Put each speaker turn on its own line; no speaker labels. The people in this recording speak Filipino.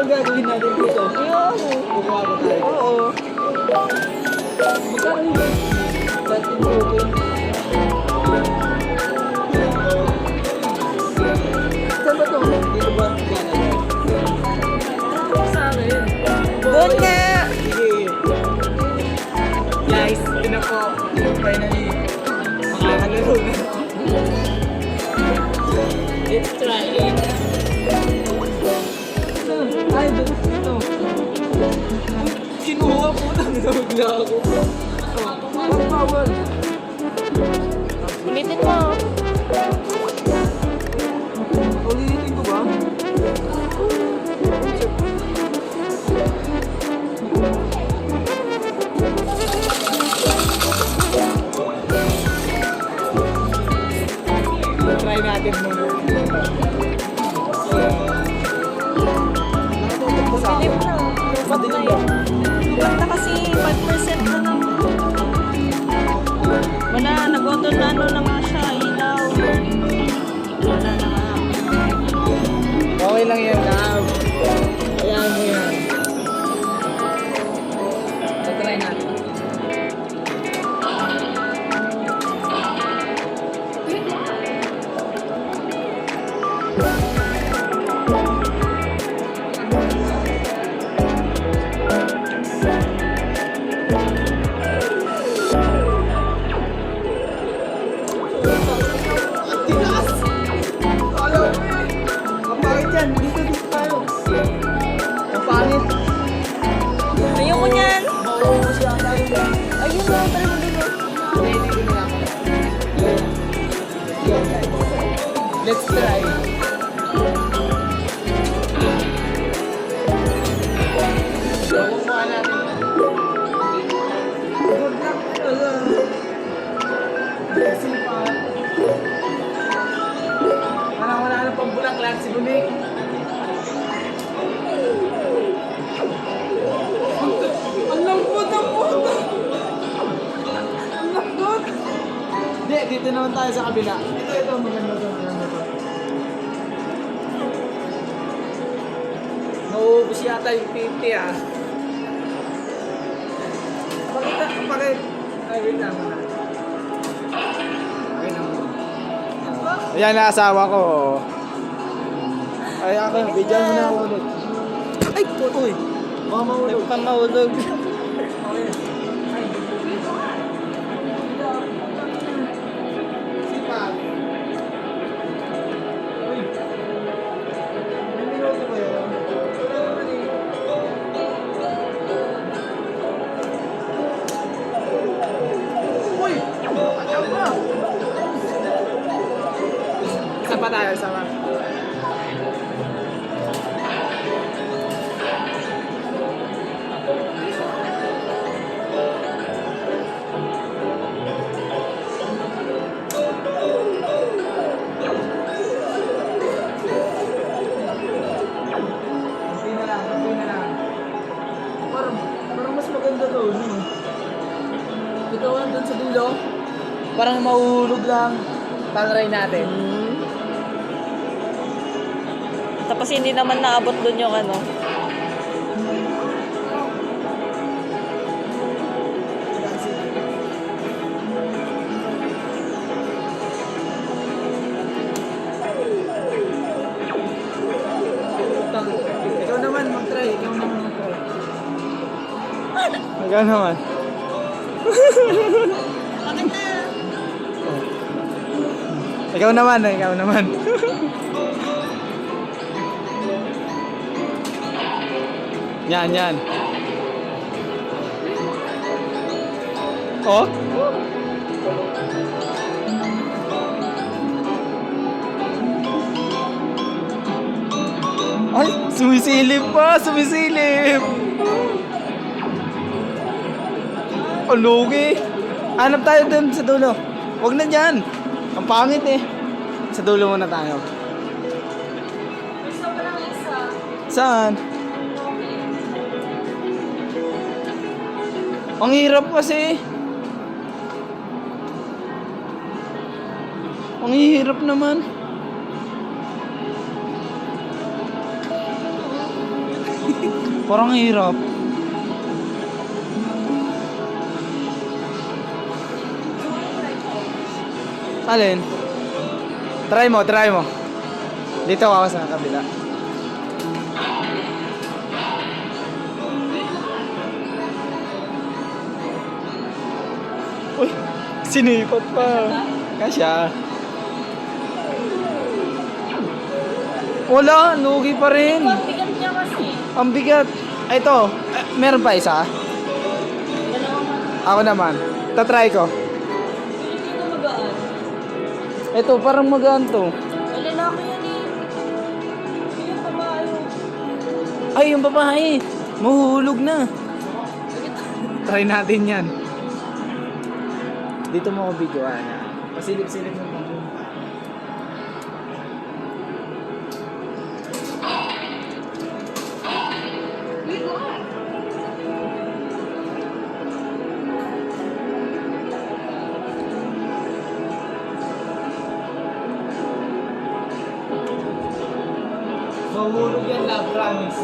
ang gagawin natin dito?
Yun.
Kukuha ba tayo?
Oo.
Magkano yun? Dating broken. Saan ba ito? Dito ba?
Sa akin. Doon nga.
Sige. Guys, yun na po. Finally, makakalaro na.
Let's try it.
Ay, ito. Kinuha po ng nagla ako. Bawal.
Ulitin mo.
Ulitin ko ba? Try natin muna.
Dilim na. Lubat na yun. Lubat na kasi 5% na lang. Wala, nag-auto na ano na nga siya. Ilaw. Wala na nga.
Okay lang yan, Gab. Hayaan mo yan. So, try natin. Tigas! Kala ko eh. Ang pangit yan. Dito tayo. Ang pangit.
Ayoko niyan.
Mauubos yata yun.
Ayun na, try mo din.
Ready ko na ako. Yo, guys. Let's try. So, kukuha natin. Good luck. Kasi pa. Parang wala na pang bulaklak si Bunik. Ang lambot ang puto! Ang lambot! Hindi, dito naman tayo sa kabila. Ito, maganda to. Nauubos yata yung 50 ah. Bakit? Ay, wait lang muna. Okay na muna. Ayan na asawa ko. Ay, ako, bigyan mo na ako ulit. Ay, uy! Baka mahulog.
Nagpamahulog.
Okay. Ay, sipag. Uy. May minuto ba yun? Wala naman eh. Uy! Ayaw ba? Isa pa tayo, isa pa. Kunti na lang, kunti na lang. Parang mas maganda to, no? Ito ang dun sa dulo. Parang mahuhulog lang. Try natin.
Tapos hindi naman naabot doon yung ano.
Ikaw naman mag-try. Ikaw naman mag-try. Ikaw naman. Ikaw naman, ikaw naman. Yan, yan. Oh? Ay, sumisilip pa, sumisilip. Oh, lugi. Hanap tayo dun sa dulo. Huwag na dyan. Ang pangit eh. Sa dulo muna tayo.
Gusto ko lang isa.
Saan? Ang hirap kasi. Ang hirap naman. Parang hirap. Alin? Try mo, try mo. Dito ako sa kabila. Uy, sinipot pa. Kasya. Wala, lugi pa rin.
Ang bigat niya kasi.
Ang bigat. Ito, meron pa isa? Ako naman. Tatry ko.
Hindi ko magaan.
Ito, parang magaan to.
Ay, lalaki yan eh. Yung babae.
Ay, yung babae. Mahuhulog na. Try natin yan. Dito mo ako videoan. Pasilip-silip mo pa. Mahulog yan, love, promise.